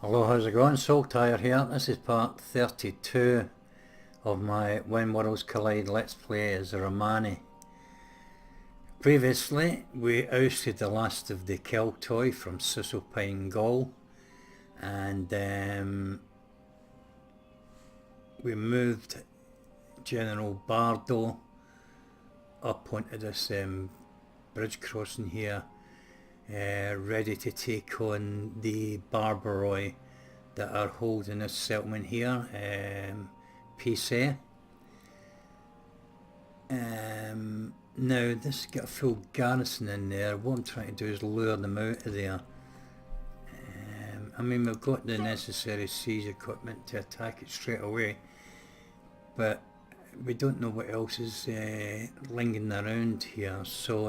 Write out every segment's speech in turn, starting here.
Hello, how's it going? Saltire here. This is part 32 of my When Worlds Collide Let's Play as a Romani. Previously, we ousted the last of the Keltoi from Cisalpine Gaul, and we moved General Bardo up onto this bridge crossing here, ready to take on the Barbaroi that are holding this settlement here, Pisa. Now this has got a full garrison in there. What I'm trying to do is lure them out of there. I mean, we've got the necessary siege equipment to attack it straight away, but we don't know what else is lingering around here. So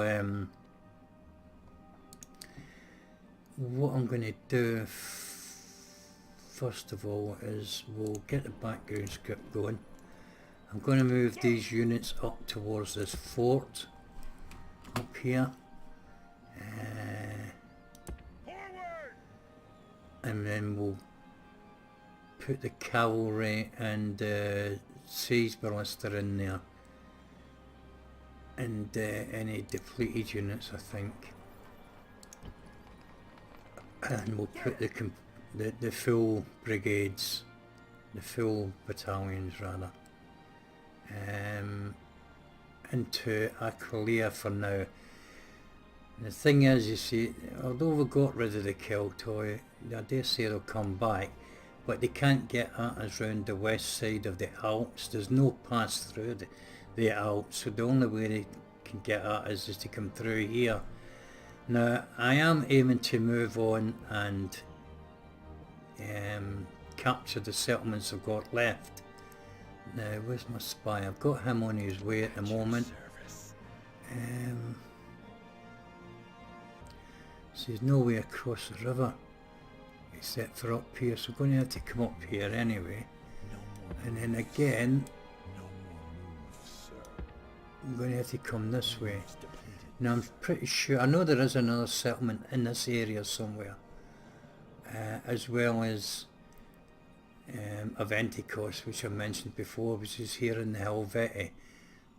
what I'm going to do first of all is we'll get the background script going. I'm going to move these units up towards this fort up here, and then we'll put the cavalry and siege ballista in there, and any depleted units, I think, and we'll put the full brigades, the full battalions rather, into Aquileia for now. And the thing is, you see, although we got rid of the Keltoi, I dare say they'll come back, but they can't get at us round the west side of the Alps. There's no pass through the Alps, so the only way they can get at us is to come through here. Now, I am aiming to move on and capture the settlements I've got left. Now, where's my spy? I've got him on his way at the moment. So there's no way across the river except for up here, so I'm going to have to come up here anyway. And then again, I'm going to have to come this way. Now I'm pretty sure, I know there is another settlement in this area somewhere, as well as Aventicos, which I mentioned before, which is here in the Helvetii.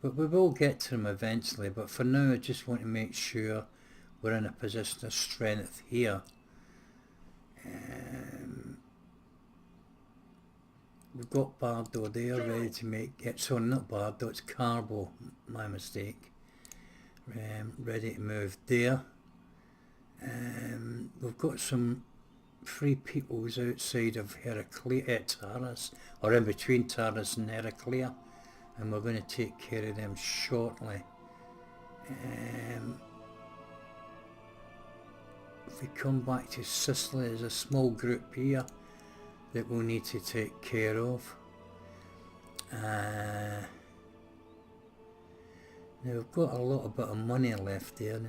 But we will get to them eventually, but for now I just want to make sure we're in a position of strength here. We've got Bardo there ready to make, sorry, not Bardo, it's Carbo, my mistake. Ready to move there. We've got some free peoples outside of Taras, or in between Taras and Heraclea, and we're going to take care of them shortly. If we come back to Sicily, there's a small group here that we'll need to take care of. Now we've got a little bit of money left there, and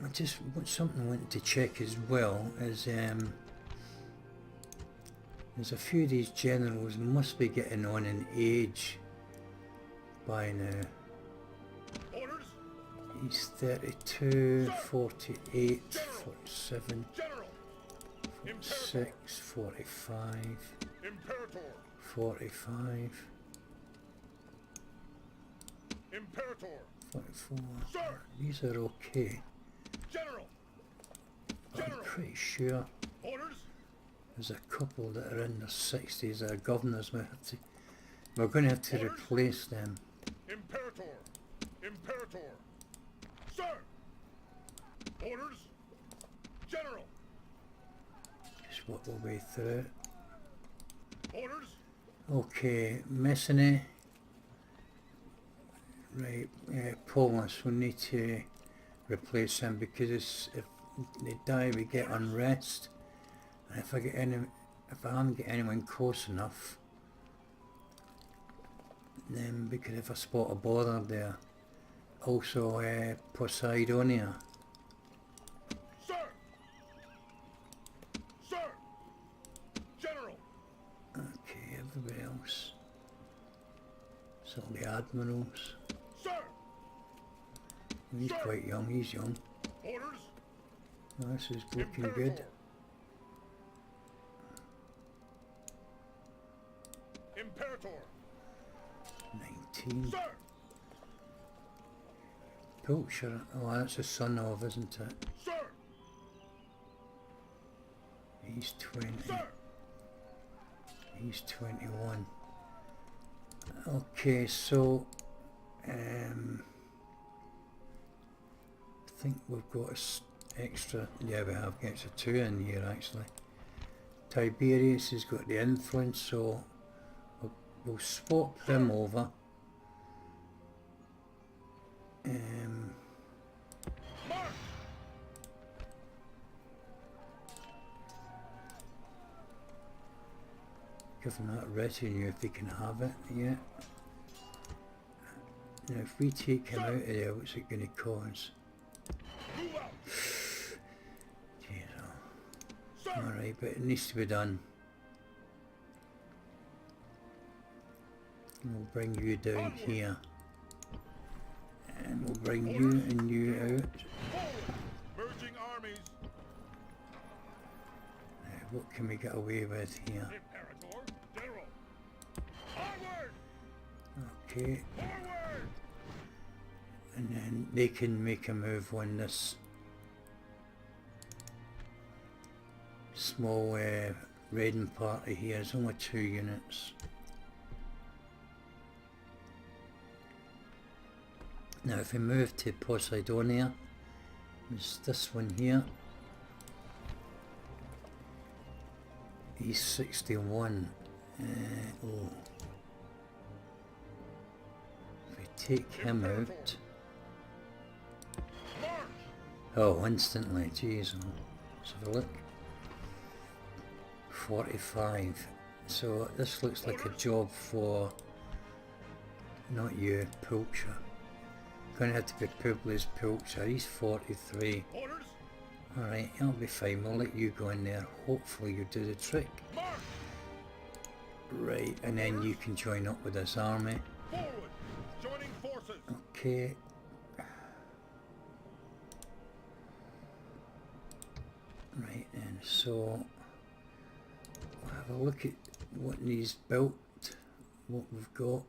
I just want something I wanted to check as well is there's a few of these generals must be getting on in age by now. Orders. He's 32, 48, 47, 46, 45, Imperator. 45, Imperator. 44. Sir. These are okay. General. But I'm General. pretty sure Orders. there's a couple that are in their 60s that are governors. We're going to have to replace them. Imperator. Imperator. Sir. Orders. General. Just work our way through it. Orders. Okay, Messene. Right, Paulus, we need to replace him because if they die we get unrest, and if I haven't got anyone close enough, then we could have a spot of bother there. Also Poseidonia. Sir. Sir. General. Okay, everybody else. So the admirals. Sir. He's quite young, he's young. Orders. This is looking good. Imperator. 19. Sir. Pilcher. Oh, that's a son of, isn't it? Sir. He's 20. Sir. He's 21. Okay, so I think we've got extra. Yeah, we have extra 2 in here actually. Tiberius has got the influence, so we'll swap them over. March. Give them that retinue if they can have it. Yeah. Now, if we take him out of there, what's it going to cause? Move out. Jeez, Sir. alright, but it needs to be done. And we'll bring you down Onward. here. And we'll bring you and you out. Forward. Merging armies. Now, what can we get away with here? Imperator. General. Onward. Okay, Forward. and then they can make a move when this small raiding party here is only 2 units. Now if we move to Poseidonia, there's this one here. He's 61. Oh. If we take him out... March. Oh, instantly, jeez. Oh. Let's have a look. 45. So this looks like a job for... Not you, Pilcher. Gonna have to be Publius Pilcher. He's 43. Orders. Alright, that'll be fine. We'll let you go in there. Hopefully you do the trick. March. Right, and then you can join up with this army. Forward. Joining forces. Okay. Right then, so we'll have a look at what needs built, what we've got.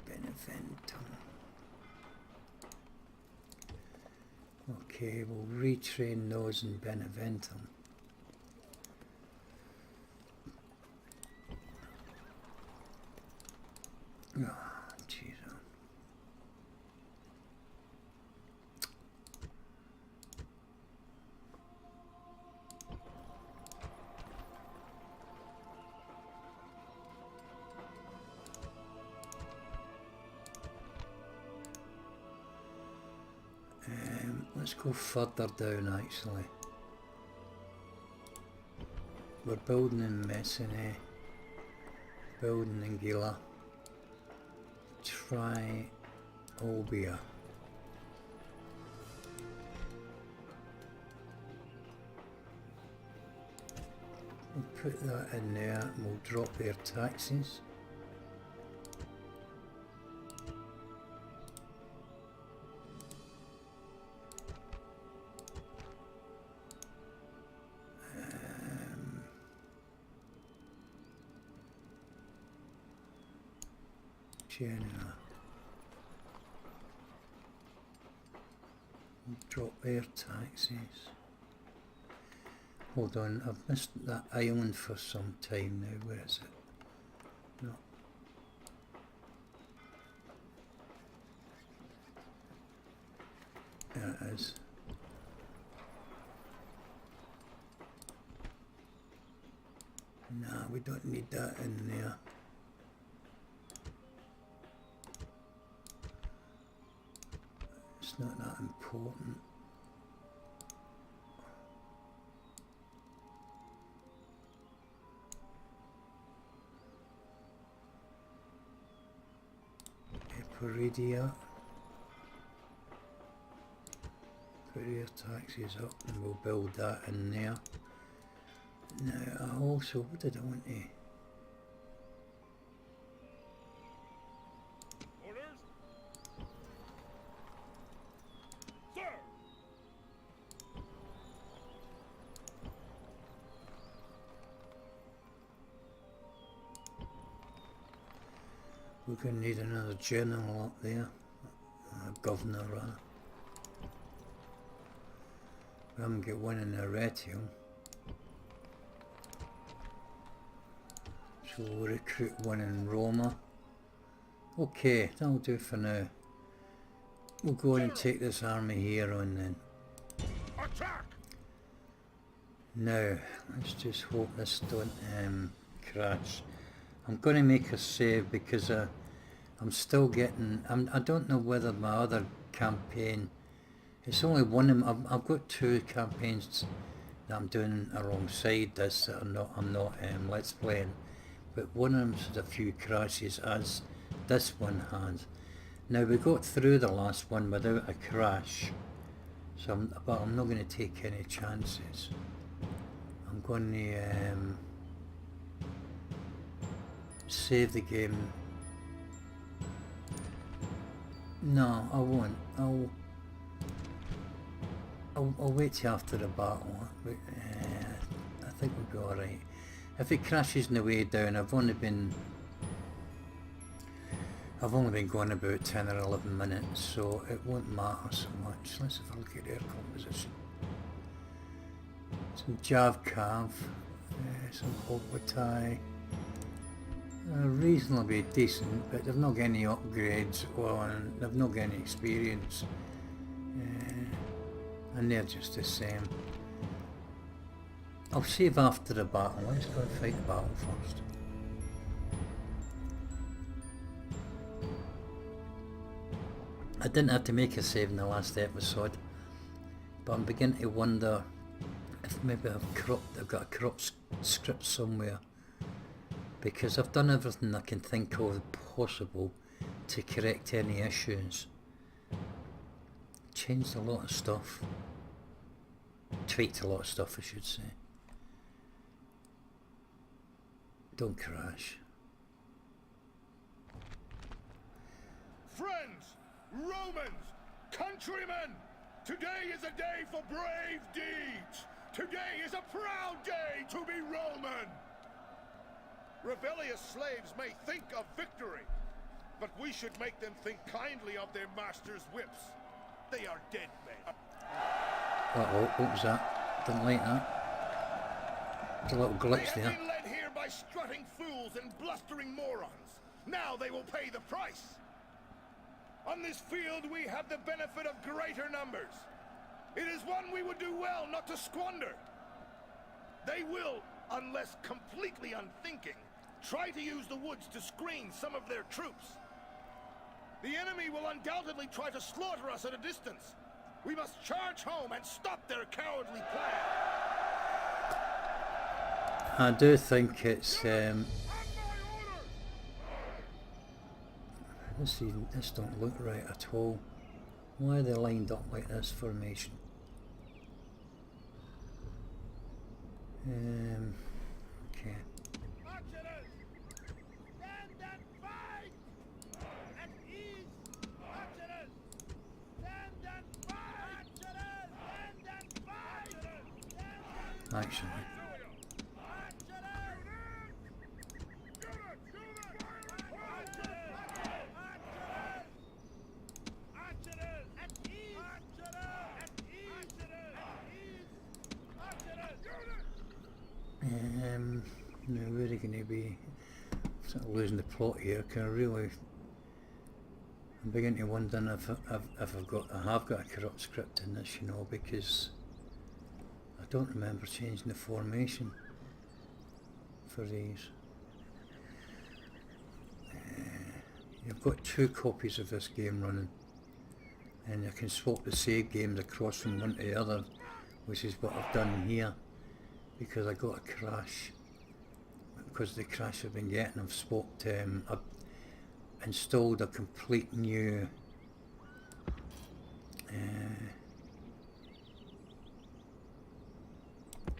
Beneventum. Okay, we'll retrain those in Beneventum. Oh, jeez. Let's go further down actually. We're building in Messene, building in Gila. Try Olbia. We'll put that in there and we'll drop their taxes. Genoa. We'll drop their taxes. Hold on, I've missed that island for some time now. Where is it? No. There it is. Nah, we don't need that in there. It's not that important. Eporidia. Put your taxes up and we'll build that in there. Now I also, what did I want to? Orders. We're going to need another general up there. Governor, rather. We haven't got one in Arretium. So we'll recruit one in Roma. Okay, that'll do for now. We'll go in and take this army here on then. Attack! Now, let's just hope this don't crash. I'm going to make a save because I'm still getting... I don't know whether my other campaign... It's only one of them. I've got two campaigns that I'm doing alongside this that I'm not let's playing. But one of them's had a few crashes as this one has. Now we got through the last one without a crash. So but I'm not going to take any chances. I'm going to save the game. No, I won't. I'll wait till after the battle. But, I think we'll be alright. If it crashes on the way down, I've only been going about 10 or 11 minutes, so it won't matter so much. Let's have a look at their composition. Some Jav Cav, some Hoplitai. Reasonably decent, but they've not got any upgrades or they've not got any experience. And they're just the same. I'll save after the battle. Let's go and fight the battle first. I didn't have to make a save in the last episode, but I'm beginning to wonder if maybe I've got a corrupt script somewhere, because I've done everything I can think of possible to correct any issues. Changed a lot of stuff. Tweaked a lot of stuff, I should say. Don't crash. Friends, Romans, countrymen, today is a day for brave deeds. Today is a proud day to be Roman. Rebellious slaves may think of victory, but we should make them think kindly of their masters' whips. They are dead men. Uh-oh, what was that? Didn't like that. There's a little glitch They there. have been led here by strutting fools and blustering morons. Now they will pay the price. On this field we have the benefit of greater numbers. It is one we would do well not to squander. They will, unless completely unthinking, try to use the woods to screen some of their troops. The enemy will undoubtedly try to slaughter us at a distance. We must charge home and stop their cowardly plan. I do think it's this don't look right at all. Why are they lined up like this formation? Okay. Archers! Stand and fight! At ease! Archers! Stand and fight! Archers! Stand and fight! Actually, now where are going to be? Sort of losing the plot here. Can I really? I'm beginning to wonder if I have got a corrupt script in this, you know, because I don't remember changing the formation for these. You've got two copies of this game running, and you can swap the save games across from one to the other, which is what I've done here, because I got a crash. Because of the crash I've been getting, I've swapped, I've installed a complete new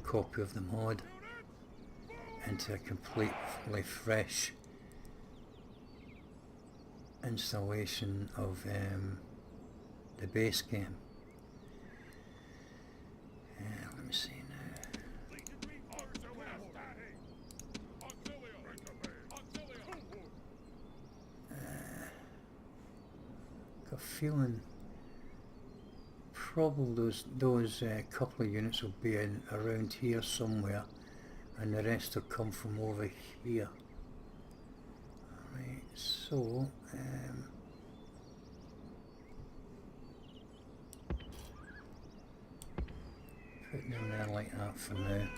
copy of the mod into a completely fresh installation of the base game. Let me see now. feeling probably those couple of units will be in around here somewhere, and the rest will come from over here. Alright, so put them there like that for now.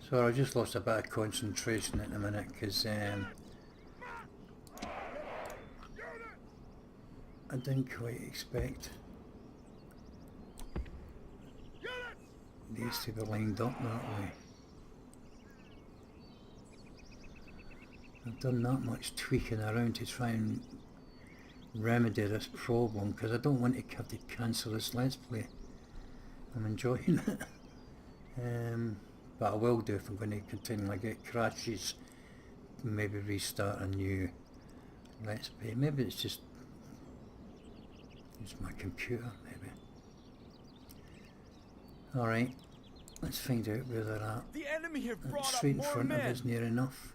So I just lost a bit of concentration at the minute because I didn't quite expect these to be lined up that way. I've done that much tweaking around to try and remedy this problem because I don't want to have to cancel this Let's Play. I'm enjoying it. But I will do if I'm going to continue. Like it crashes, maybe restart a new Let's Play. Maybe it's just my computer, maybe. Alright, let's find out where they're at. The enemy have brought That's straight in up more front of men. us, near enough.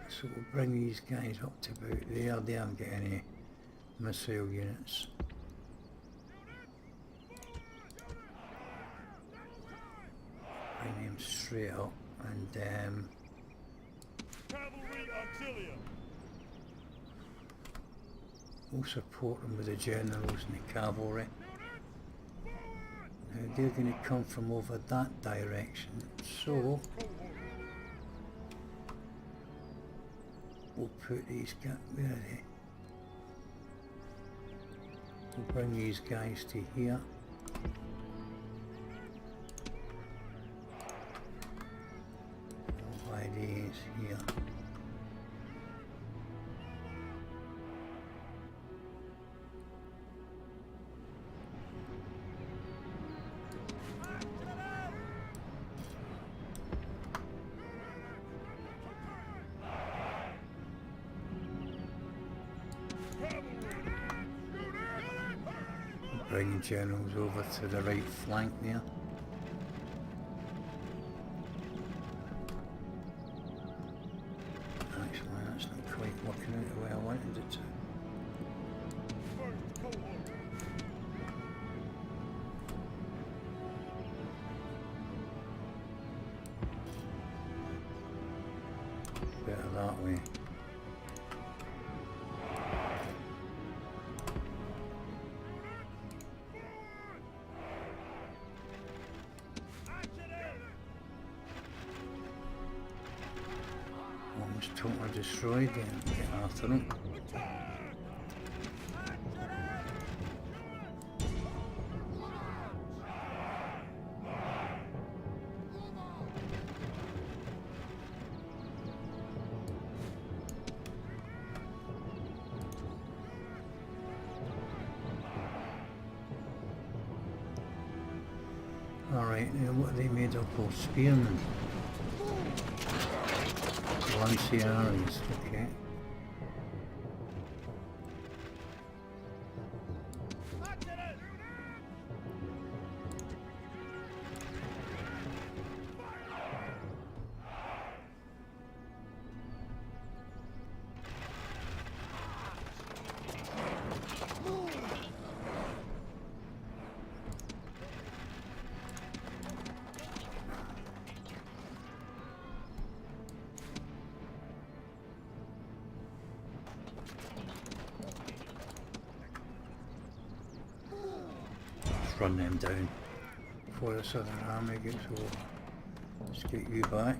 So we'll bring these guys up to about there. They haven't got any missile units. Bring them straight up and Cavalry auxilium. we'll support them with the generals and the cavalry. Now they're going to come from over that direction, so we'll put these guys, where are they? We'll bring these guys to here. We'll buy these here. Bringing generals over to the right flank there. Actually, that's not quite working out the way I wanted it to. Better that way. Almost totally destroyed them. Get after them. Alright, now what are they made up of? Spearmen. Lanciaries, okay. Run them down before this other army gets over. Let's get you back.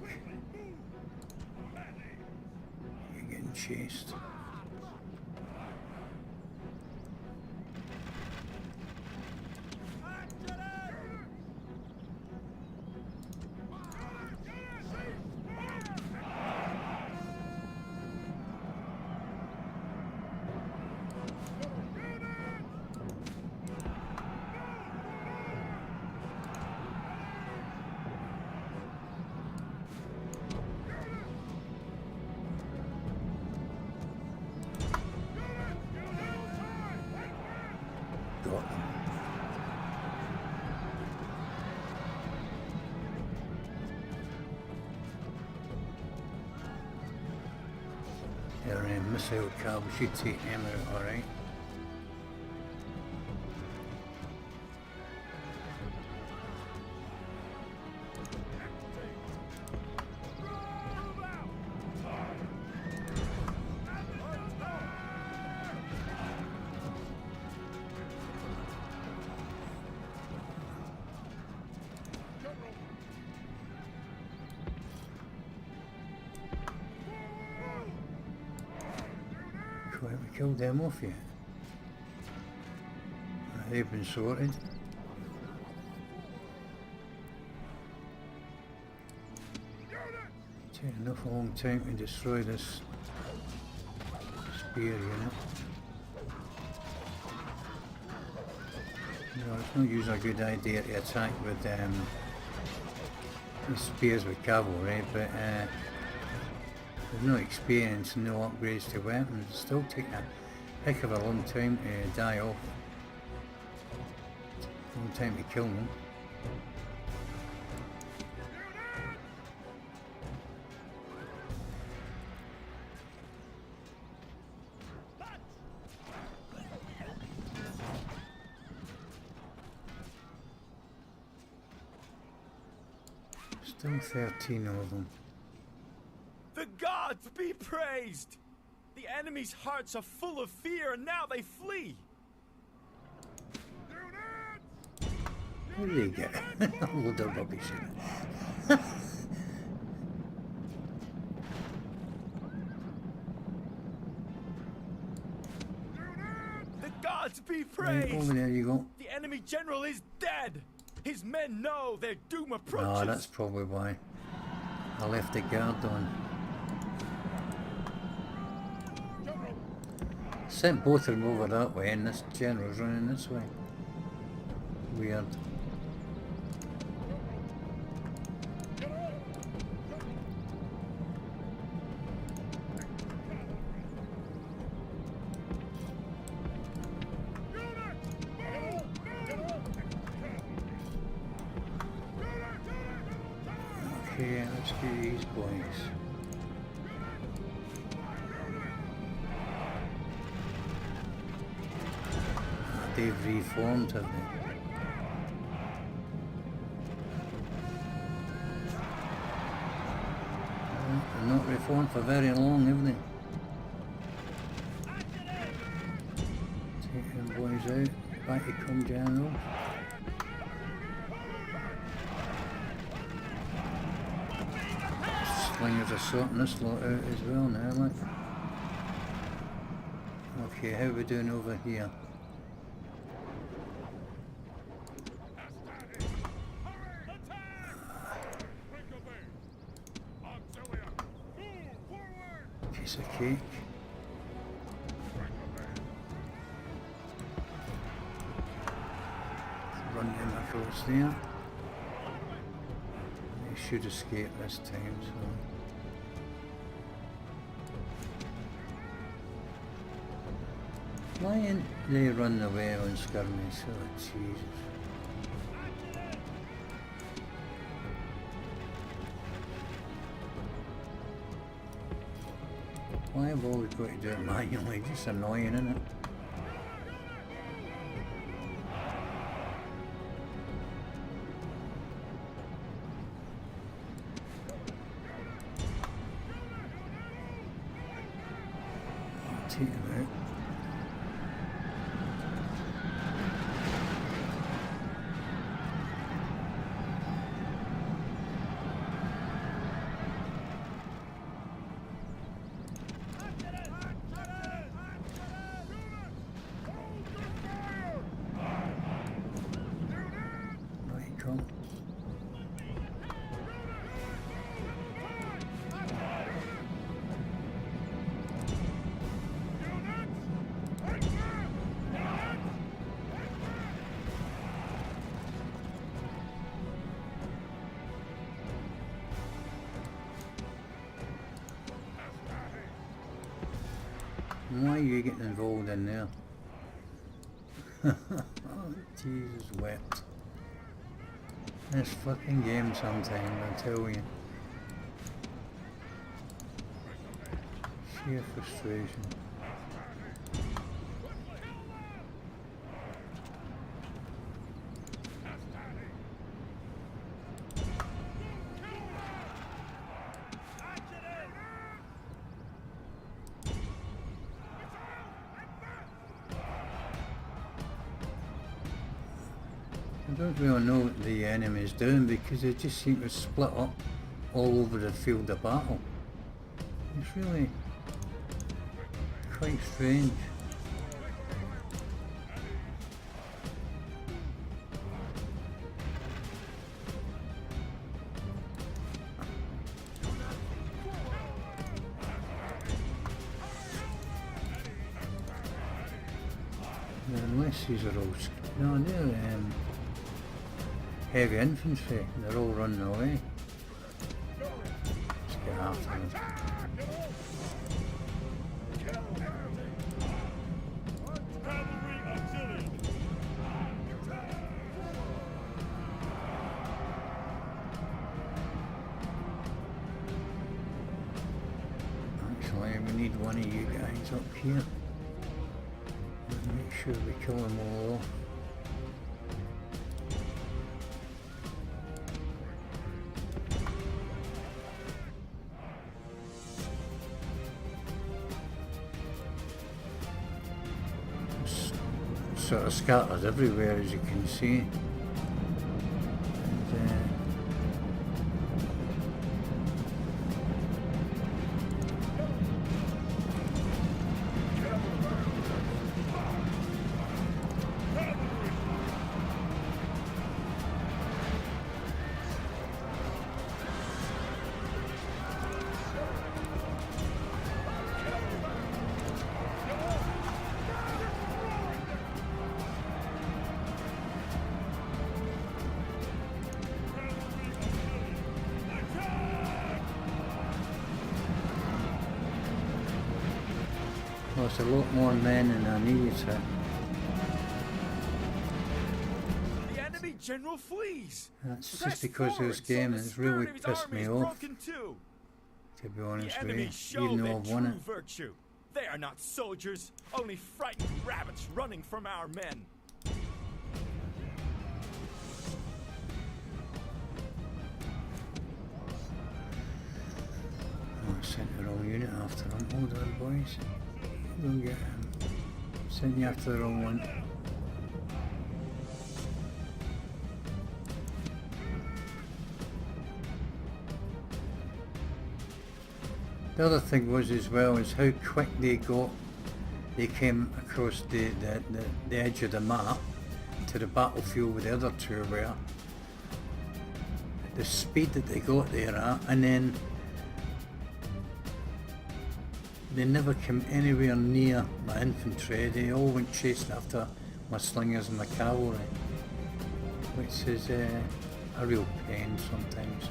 You're getting chased. Got them. missile cab should take him out, alright. We killed them off yet. They've been sorted. Take enough a long time to destroy this spear unit. No, it's not usually a good idea to attack with the spears with cavalry, but with no experience and no upgrades to weapons, it'll still take a heck of a long time to die off. Long time to kill them. Still 13 of them. The gods be praised! The enemy's hearts are full of fear and now they flee! Where did they get a load of rubbish in it? The gods be Right, praised! over there you go. The enemy general is dead! His men know their doom approaches! Oh, that's probably why. I left the guard on. Sent both of them over that way and this general's running this way. Weird. Okay, let's do these boys. They've reformed, have they? They're not reformed for very long, have they? Take them boys out. Back you come, General. Slingers are sorting this lot out as well now, look. Okay, how are we doing over here? Piece of cake. Run them across there. They should escape this time, so. Why didn't they run away on skirmish? Oh, Jesus. Why have I always got to do it manually? Just annoying, isn't it? I'll take them out. Why are you getting involved in there? Oh, Jesus wept. This fucking game sometimes, I tell you. Sheer frustration. I don't really know what the enemy's doing because they just seem to split up all over the field of battle. It's really quite strange. Unless these are all... No, they're heavy infantry. They're all running away. Let's get after them. Actually, we need one of you guys up here. Make sure we kill them all off. Sort of scattered everywhere, as you can see. And, There's a lot more men than I needed to. The enemy general flees. That's just because of this game, it's really pissed me off. To be honest with you, even though I've won it. Virtue. They are not soldiers, only frightened rabbits running from our men. Oh, I sent the wrong unit after them. Hold on, boys. Don't get him. Send you after the wrong one. The other thing was as well is how quick they came across the edge of the map to the battlefield with the other two were. The speed that they got there at, and then they never came anywhere near my infantry. They all went chasing after my slingers and my cavalry, which is a real pain sometimes.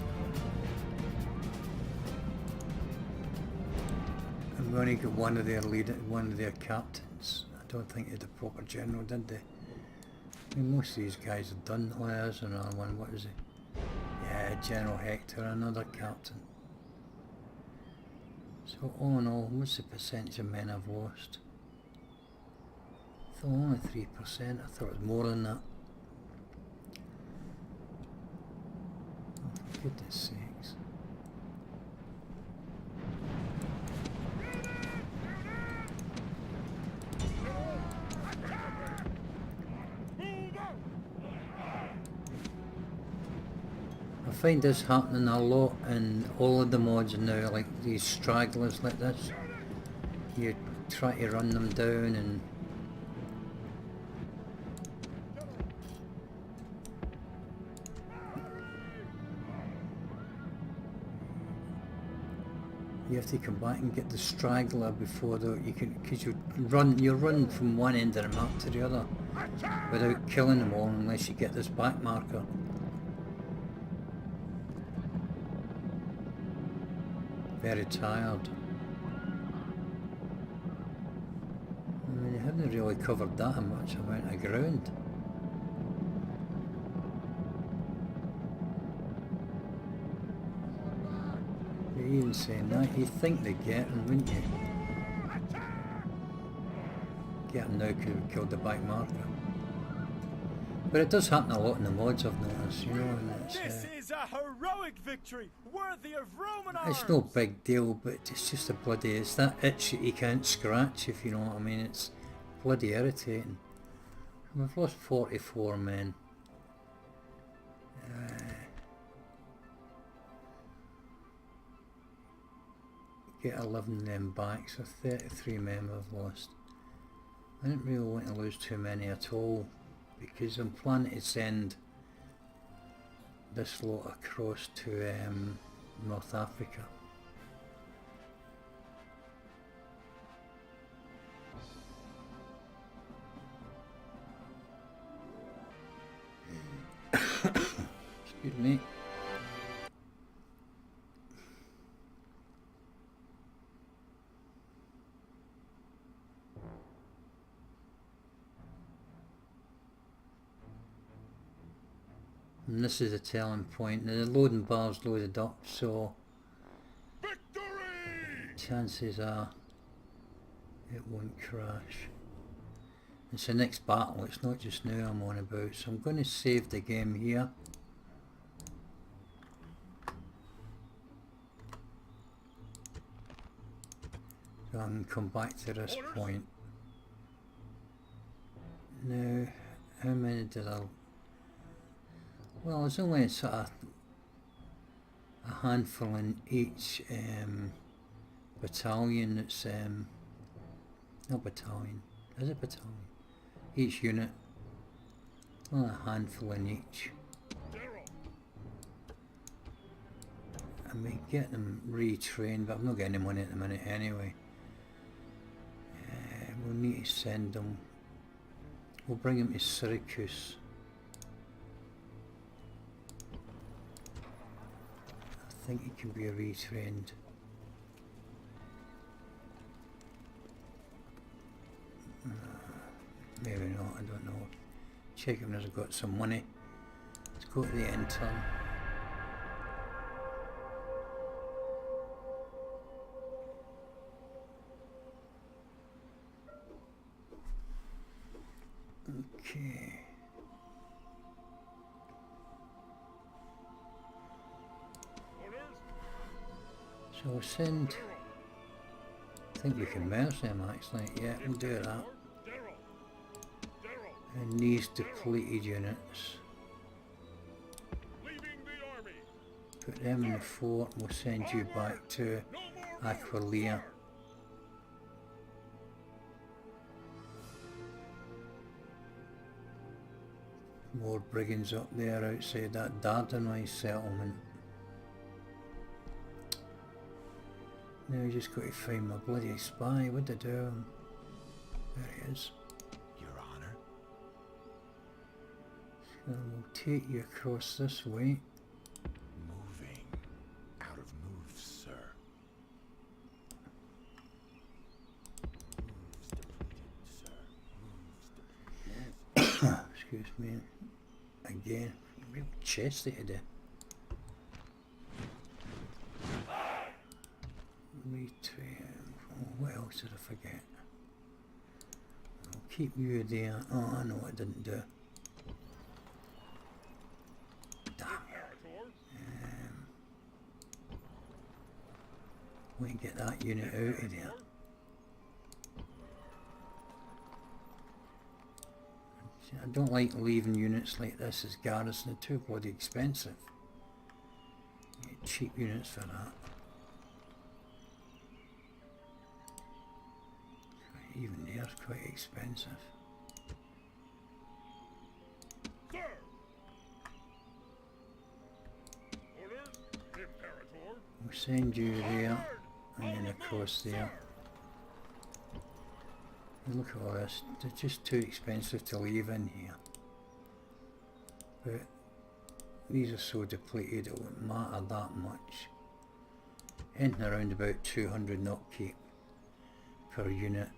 And we only got one of their captains. I don't think they had a proper general, did they? I mean, most of these guys have done. Oh, there's another one. What is it? Yeah, General Hector, another captain. So all in all, what's the percentage of men I've lost? I thought only 3%, I thought it was more than that. Oh, for goodness sakes. I find this happening a lot in all of the mods now, like these stragglers like this. You try to run them down and you have to come back and get the straggler before you can, because you run from one end of the map to the other without killing them all unless you get this back marker. Very tired. I mean, they haven't really covered that much amount of ground. But even saying that, you'd think they'd get them, wouldn't you? get him now because we killed the back marker. But it does happen a lot in the mods, I've noticed, you know, and This is a heroic victory, worthy of Roman arms. it's no big deal, but it's just a bloody, it's that itch that you can't scratch, if you know what I mean. It's bloody irritating. We've lost 44 men. Get 11 of them back, so 33 men we've lost. I didn't really want to lose too many at all, because I'm planning to send this lot across to North Africa. Excuse me. And this is a telling point. Now the loading bar's loaded up, so Victory! chances are it won't crash. It's the next battle, it's not just now I'm on about, so I'm going to save the game here. So I can come back to this point. Now, how many did I... Well, there's only sort of a handful in each battalion that's... not battalion, is it battalion? Each unit. Only a handful in each. I may get them retrained, but I'm not getting any money at the minute anyway. We'll need to send them. We'll bring them to Syracuse. I think he can be retrained. Maybe not, I don't know. Check him as I've got some money. Let's go to the intern. Okay. So we'll send... I think we can merge them actually. Yeah, we'll do that. And these depleted units. Put them in the fort and we'll send you back to Aquileia. More brigands up there outside that Dardanelles settlement. Now you just got to find my bloody spy. What'd I do? There he is. Your Honor. So we'll take you across this way. Moving. Out of moves, sir. Moves depleted, sir. Moves depleted. Excuse me. Again. Real chesty today. Retrain. Oh, what else did I forget? I'll keep you there. Oh, I know what I didn't do. Damn. We can get that unit out of there. I don't like leaving units like this as garrison. They're too bloody expensive. You get cheap units for that. Even there's quite expensive. Sir! Orders, Imperator. We'll send you there, and then across there. And look at all this, they're just too expensive to leave in here. But these are so depleted it won't matter that much. Anything around about 200 upkeep per unit.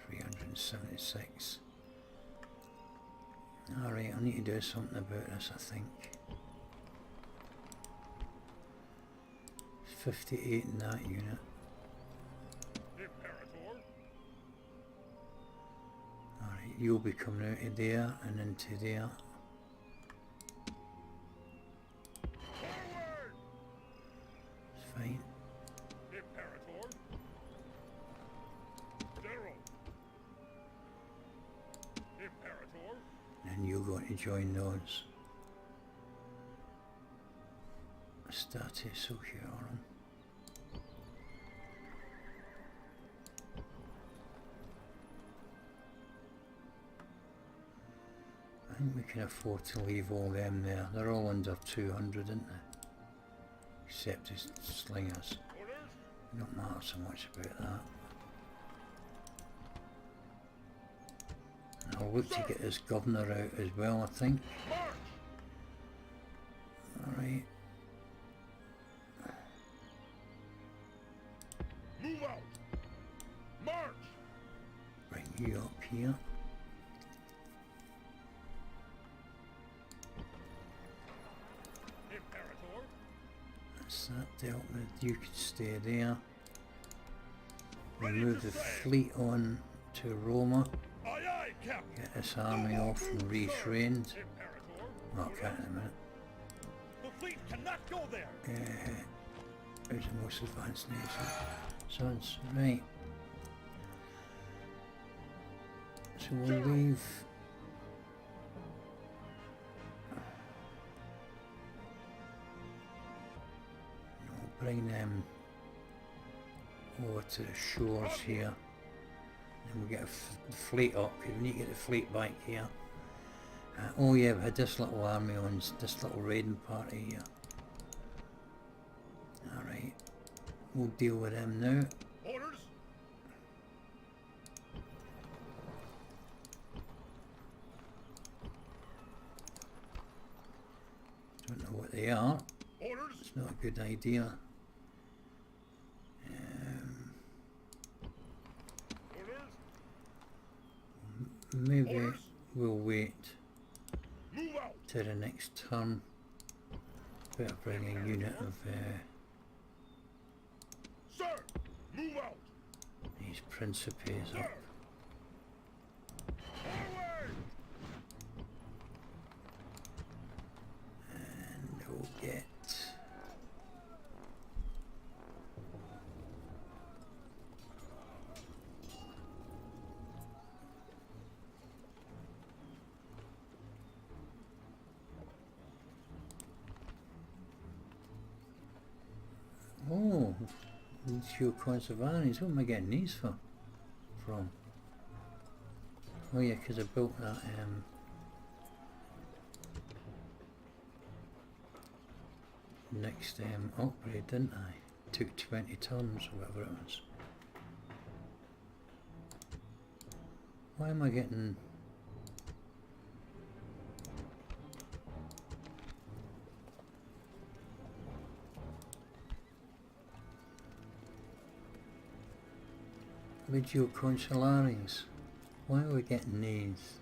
376. Alright, I need to do something about this, I think. 58 in that unit. you'll be coming out of there and into there. Forward! It's fine. Imperator. General. Imperator. And you're going to join those. Status Sociarum. I think we can afford to leave all them there. They're all under 200, aren't they? Except his slingers. Orders. Don't matter so much about that. And I'll look to get this governor out as well, I think. March! Alright. Move out! March! Bring you up here. Imperator. That's that dealt with. You can stay there. We'll move the fleet on to Roma. Aye aye, Captain. Get this army off and retrained. Imperator. Well, okay, in a minute. The fleet cannot go there. Who's the most advanced nation? Sons, right. So we'll leave. We'll bring them over to the shores here. Then we'll get a fleet up, because we need to get the fleet back here. Oh yeah, we had this little army on this little raiding party here. Alright, we'll deal with them now. Orders. Don't know what they are. Orders. It's not a good idea. Orders. Maybe Orders. we'll wait Move out. to the next turn. Better bring a unit of Sir. Move out. these Principes Sir. up. Forward. And we'll get oh, Lucio Conservanis. What am I getting these from? Oh yeah, because I built that next upgrade, didn't I? Took 20 tons or whatever it was. Why am I getting... Legio Consularis? Why are we getting these?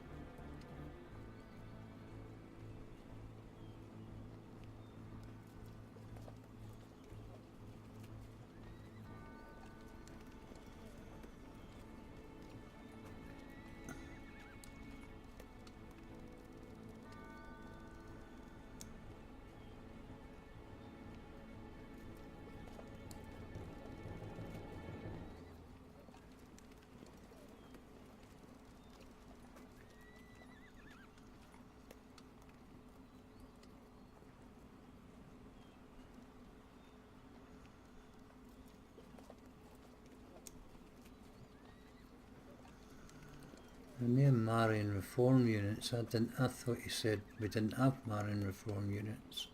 The name Marian Reform units, I thought you said we didn't have Marian Reform units.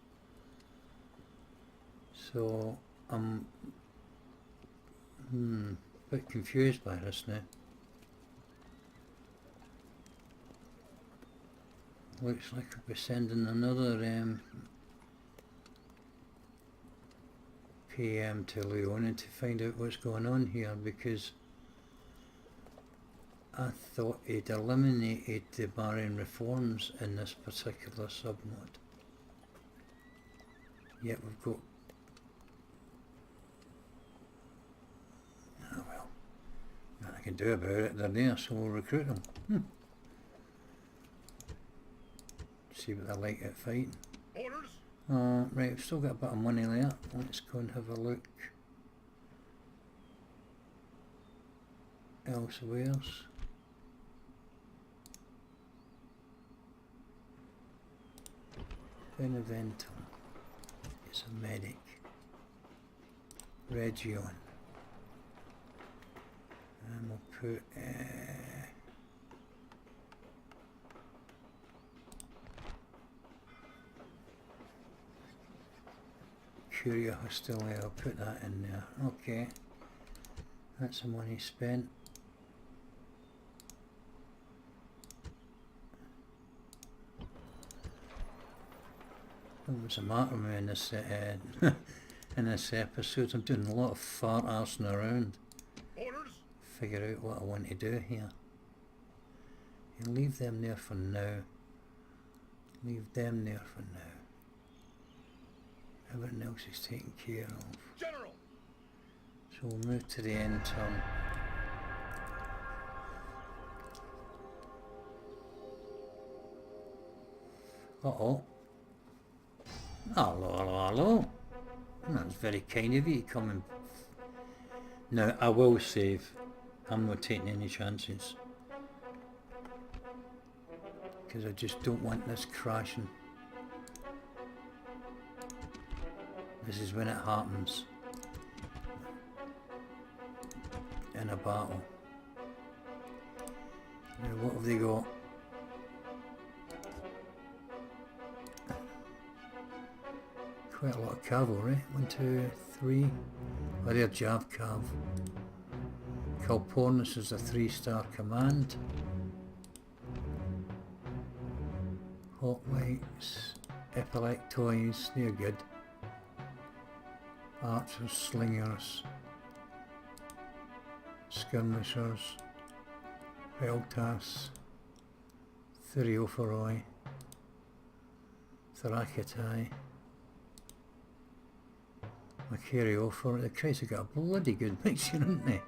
So I'm a bit confused by this now. Looks like I'll be sending another PM to Leone to find out what's going on here, because I thought he'd eliminated the Barbarian reforms in this particular submod. Yet we've got... Ah well, nothing I can do about it, they're there, so we'll recruit them. see what they're like at fighting. Orders? Right, we've still got a bit of money there. Let's go and have a look elsewheres. Benevento is a medic. Region. And we'll put Curia Hostility, I'll put that in there. Okay. That's the money spent. What's the matter with me in this in this episode? I'm doing a lot of fart arsing around. Orders? Figure out what I want to do here. You leave them there for now. Leave them there for now. Everything else is taken care of. General! So we'll move to the end turn. Uh-oh. Hello, hello, hello. That's very kind of you to come and... Now, I will save. I'm not taking any chances. Because I just don't want this crashing. This is when it happens. In a battle. Now, what have they got? Quite a lot of cavalry. 1, 2, 3. Oh, they're Jav Cav. Calpornis is a 3-star command. Hoplites, Epilectoids, they're good. Archers, slingers, skirmishers, Peltas, Theriophoroi, Thracitai, Macariophor. The Christ have got a bloody good mixture, haven't they?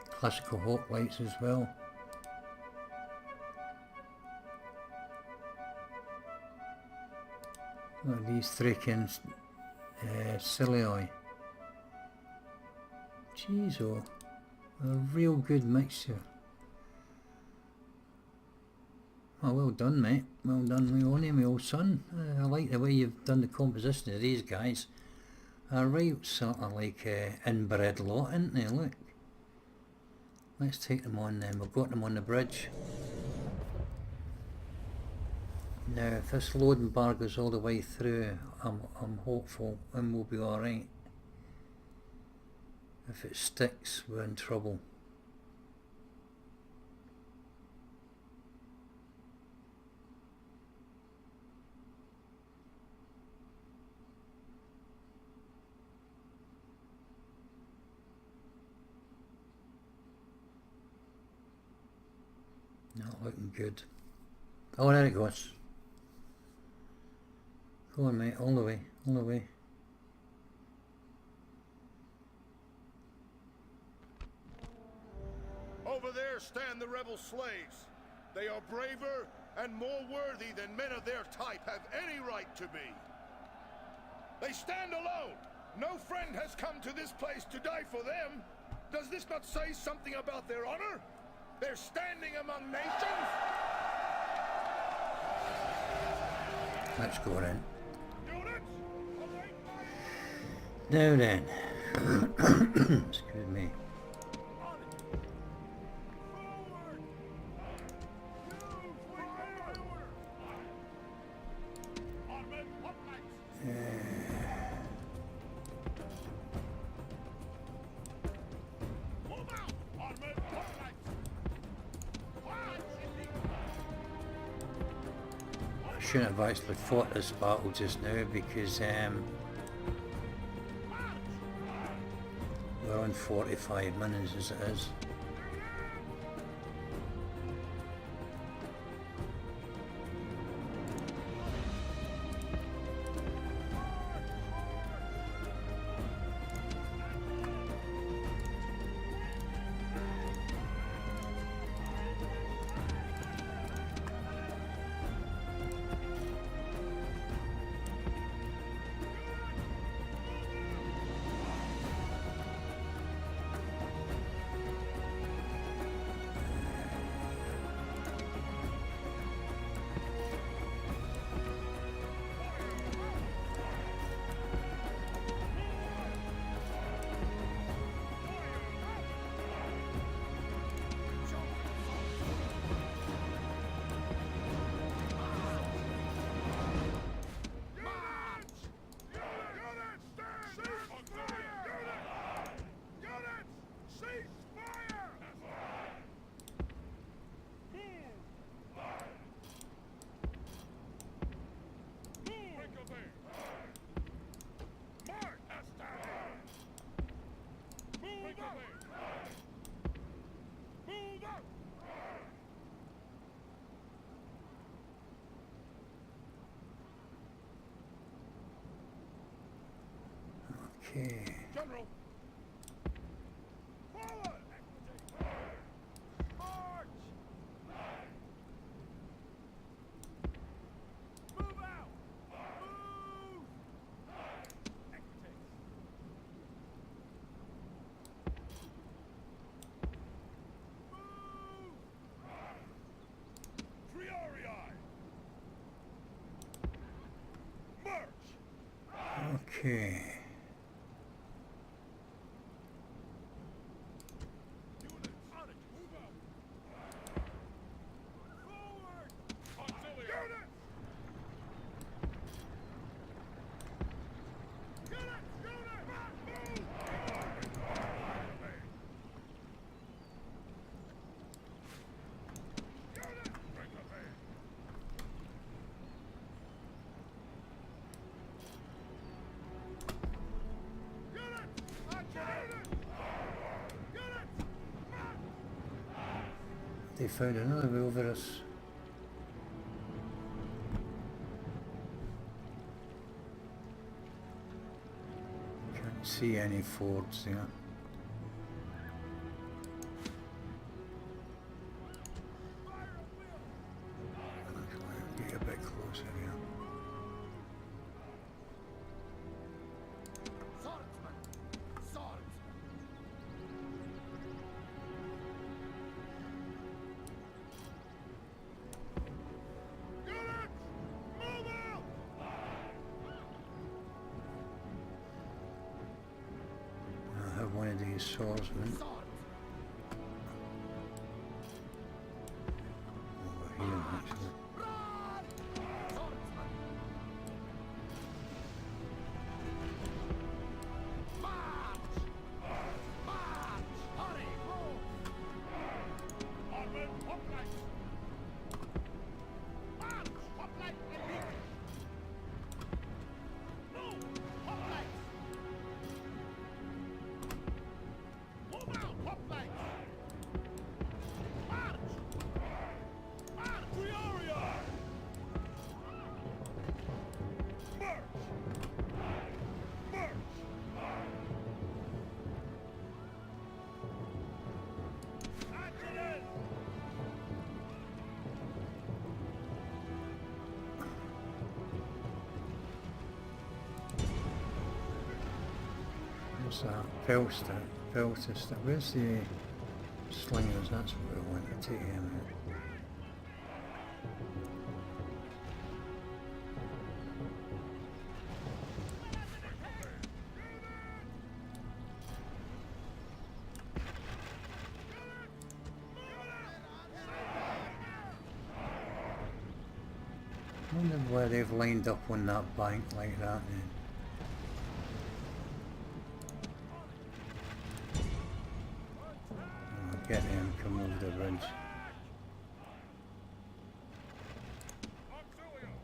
Classical hoplites as well. Look at these Thracian Cilioi. Jeez, oh, a real good mixture. Oh, well done, mate. Well done, Leone, my old son. I like the way you've done the composition of these guys. Right, sort of like inbred lot, isn't they? Look. Let's take them on then. We've got them on the bridge. Now, if this loading bar goes all the way through, I'm hopeful and we'll be alright. If it sticks, we're in trouble. Not looking good. Oh, there it goes. Go on, mate, all the way, all the way. Over there stand the rebel slaves. They are braver and more worthy than men of their type have any right to be. They stand alone. No friend has come to this place to die for them. Does this not say something about their honor? They're standing among nations. Let's go then. Units, await my... Now then. Excuse me. I shouldn't have actually fought this battle just now because we're on 45 minutes as it is. Move up! Okay. General! Forward! March! Move out! Move! Move! Triarii! March! Okay. Units on it! Move out! Forward! Auxiliary! Units! Units! Units! Move! Units! Break the bay! Units! Units! Units! They found another way over us. Can't see any forts there. Looks like it'll be a bit closer here. Swordsman! Swords! Units! Move out! I'll have one of these swordsmen Swords! over here actually. Run! Swordsman! March! March! Hurry! Move! Armored hoplites! March! Hoplite elite! Move! Hoplites! Move out! Hoplites! March! March! Triarii! March! March! Adjutant! Where's that? Felster. Felster. Where's the slingers? That's what we want to take him out. I wonder why they've lined up on that bank like that then. Oh, get him, come over the ridge. Auxilium!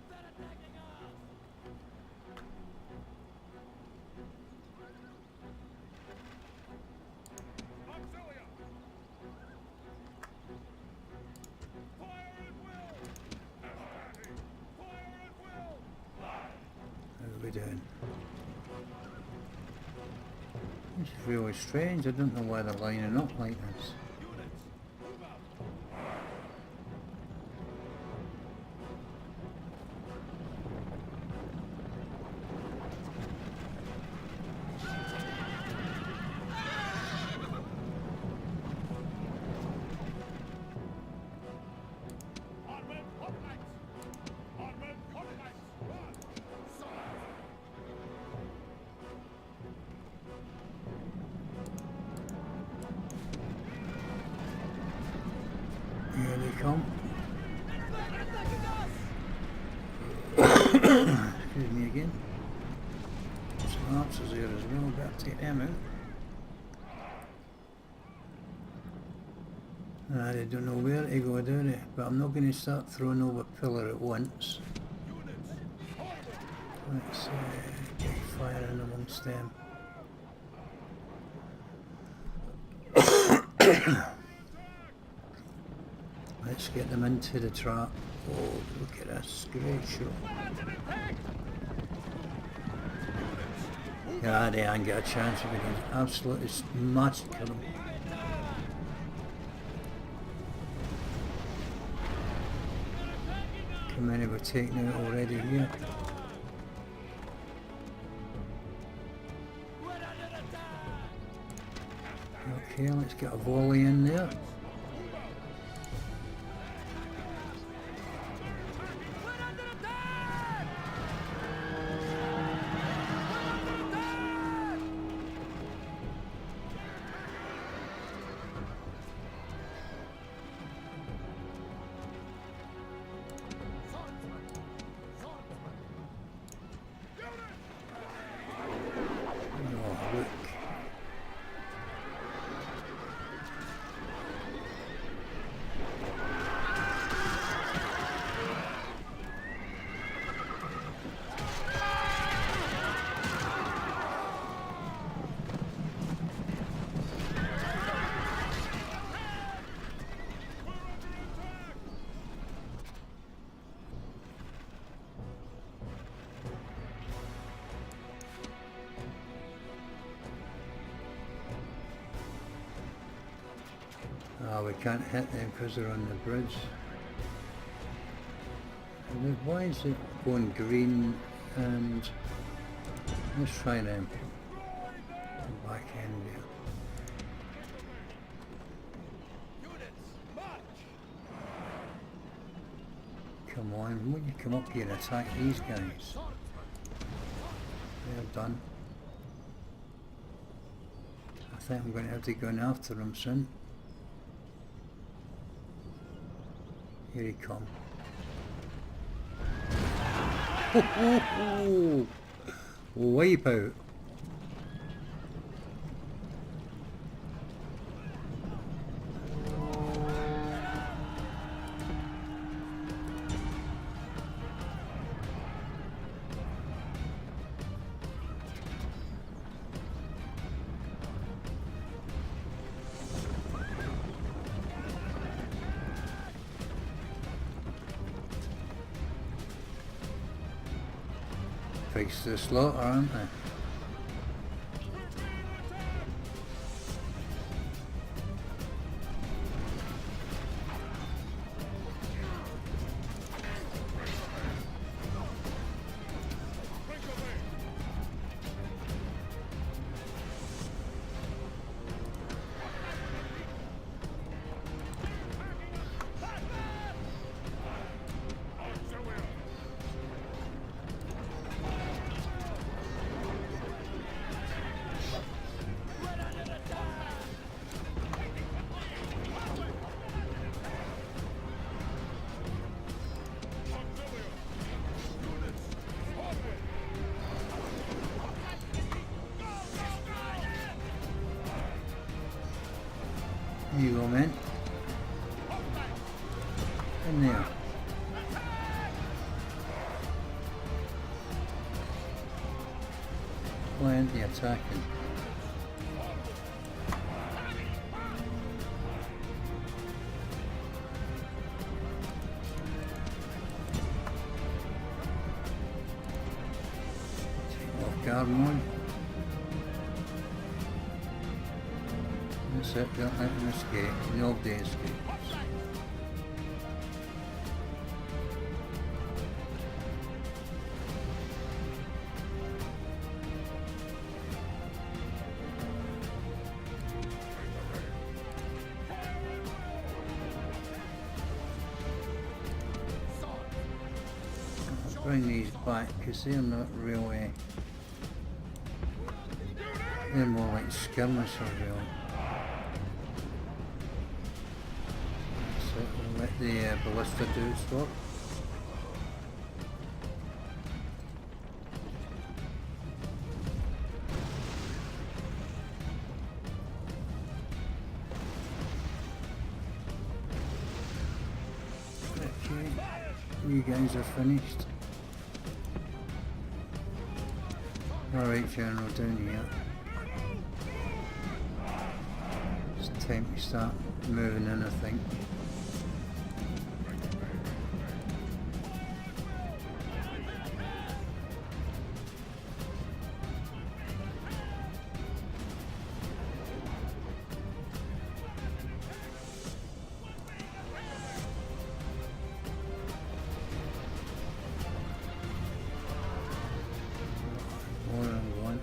They're attacking us! Auxilium! Fire at will! Astati! Fire at will! How are we doing? This is really strange. I don't know why they're lining up like this. Units! Move out! Armored hoplites! Armored hoplites! Run! Swords! Here they come. They're attacking us! Excuse me again. Some archers here as well. Better take them out. They don't know where to go, do they? But I'm not going to start throwing over pillar at once. Units! Forward! Let's get firing amongst them. Let's get them into the trap. Oh, look at this, great shot. Yeah, they ain't got a chance. We can absolutely massacre them. How many we're taking out already here? Okay, let's get a volley in there. Oh, we can't hit them because they're on the bridge. Why is it going green? And let's try them. Back end there. Come on, will you come up here and attack these guys? They're done. I think I'm going to have to go in after them soon. Here he come. Wipe out. Face the slaughter, aren't they? There you go, man. In there. Why aren't they attacking? Take off guard one. That's it, don't let them escape. Nobody escapes. I'll bring these back because they're not really... They're more like skirmishers really. We'll let the ballista do its work. Okay, you guys are finished. Alright, General, down here. It's time to start moving in, I think. More than one.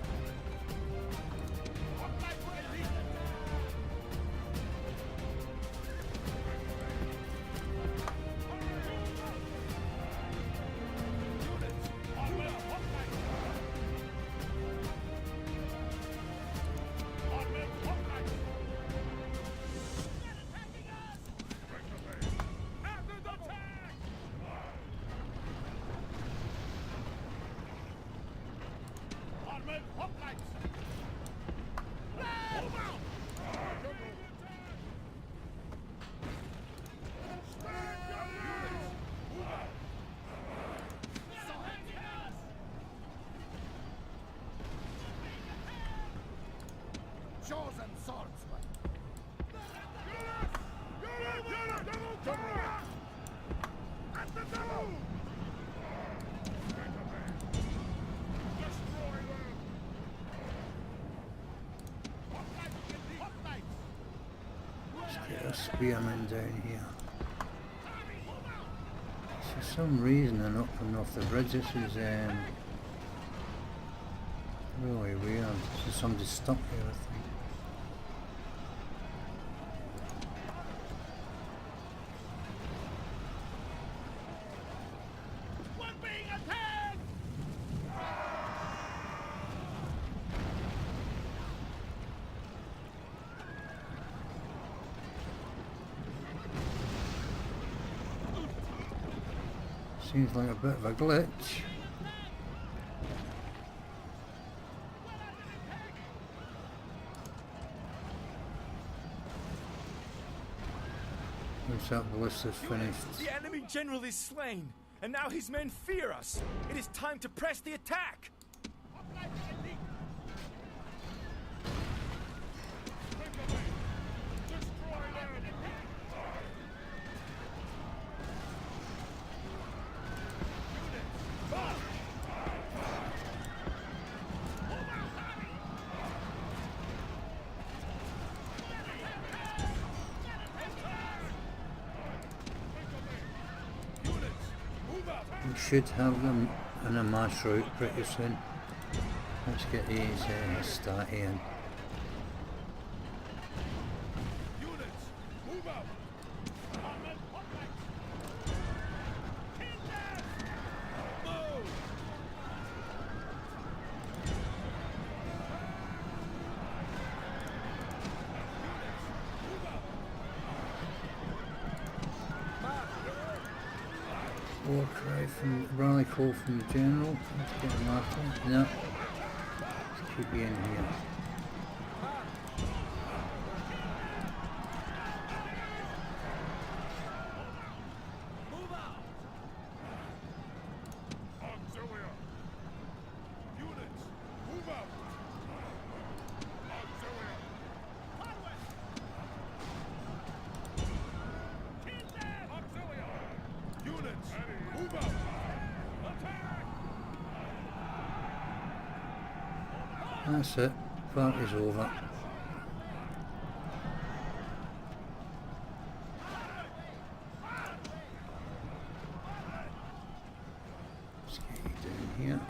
Chosen swordsman. At the double! Destroy them! Let's get a spearman down here. For some reason they're not coming off the bridge. This is really weird. So somebody's stuck here, I think. Seems like a bit of a glitch. Looks like the list is finished. The enemy general is slain, and now his men fear us. It is time to press the attack. We should have them in a mass route pretty soon. Let's get these started in. War cry from rally call from the general. Let's get him after. No. Let's keep you in here. That's it. Party's over. Let's get you down here.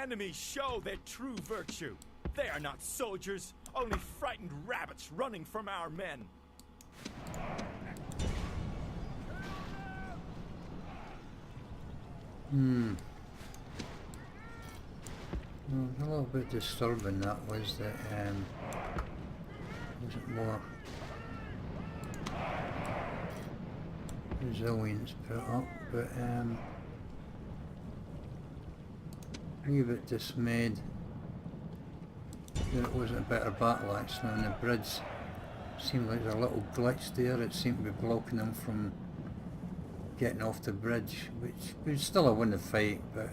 Enemies show their true virtue. They are not soldiers, only frightened rabbits running from our men. Well, a little bit disturbing that was that wasn't more resilience put up, but a wee bit dismayed that it wasn't a better battle actually on the bridge. Seemed like there's a little glitch there. It seemed to be blocking them from getting off the bridge, which would still have won the fight, but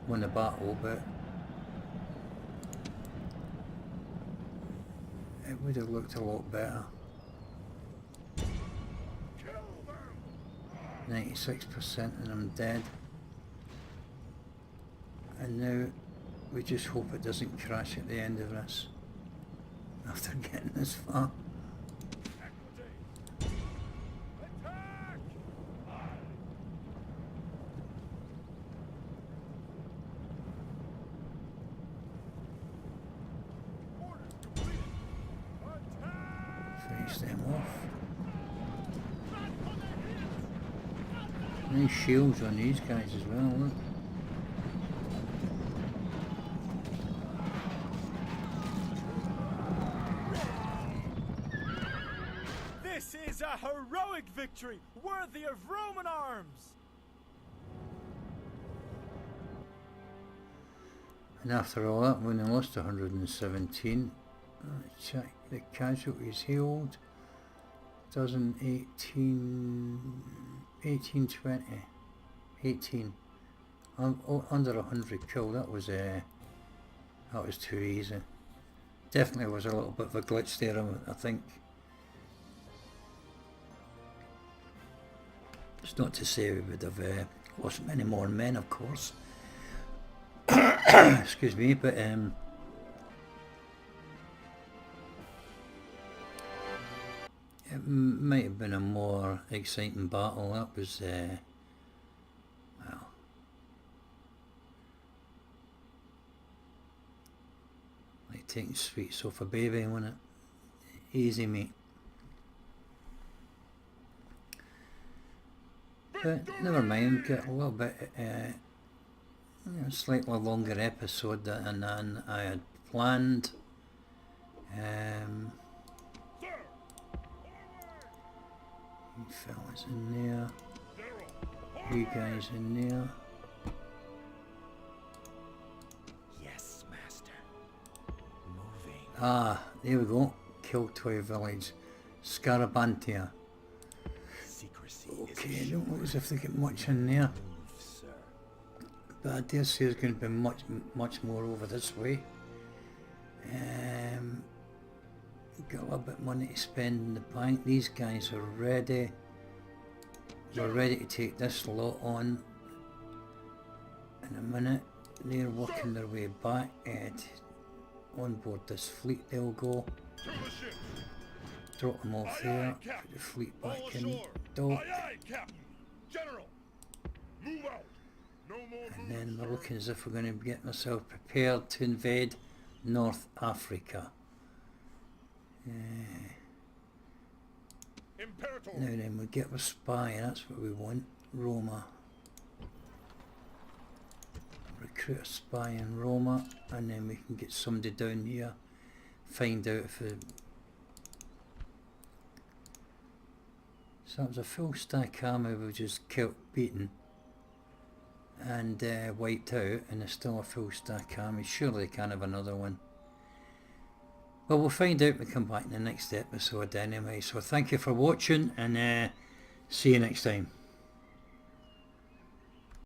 won the battle, but it would have looked a lot better. 96% of them dead, and now we just hope it doesn't crash at the end of this after getting this far. Finish them off. Nice shields on these guys as well, look. This is a heroic victory, worthy of Roman arms! And after all that, we only lost 117. Check the casualties healed. 2018, 18, 20, 18. Under 100 killed. That was too easy. Definitely was a little bit of a glitch there, I think. It's not to say we would have lost many more men, of course. Excuse me, but it might have been a more exciting battle. That was, well, like taking sweets off a baby, wasn't it? Easy, mate. But never mind, get a little bit, slightly longer episode than I had planned. You fellas in there, you guys in there. Yes, master. Moving. Ah, there we go. Kiltoy village, Scarabantia. Okay, I don't look as if they get much in there, but I dare say there's going to be much more over this way. Got a little bit of money to spend in the bank. These guys are ready. We're ready to take this lot on in a minute. They're working their way back on board this fleet. They'll go. Drop them off there. Put the fleet back in dock. And then we're looking as if we're going to get ourselves prepared to invade North Africa. Now then, we get a spy, that's what we want. Roma. Recruit a spy in Roma, and then we can get somebody down here. Find out if it... So that was a full stack army we've just killed, beaten, and wiped out, and there's still a full stack army. Surely they can't have another one. Well, we'll find out when we come back in the next episode anyway. So thank you for watching, and see you next time.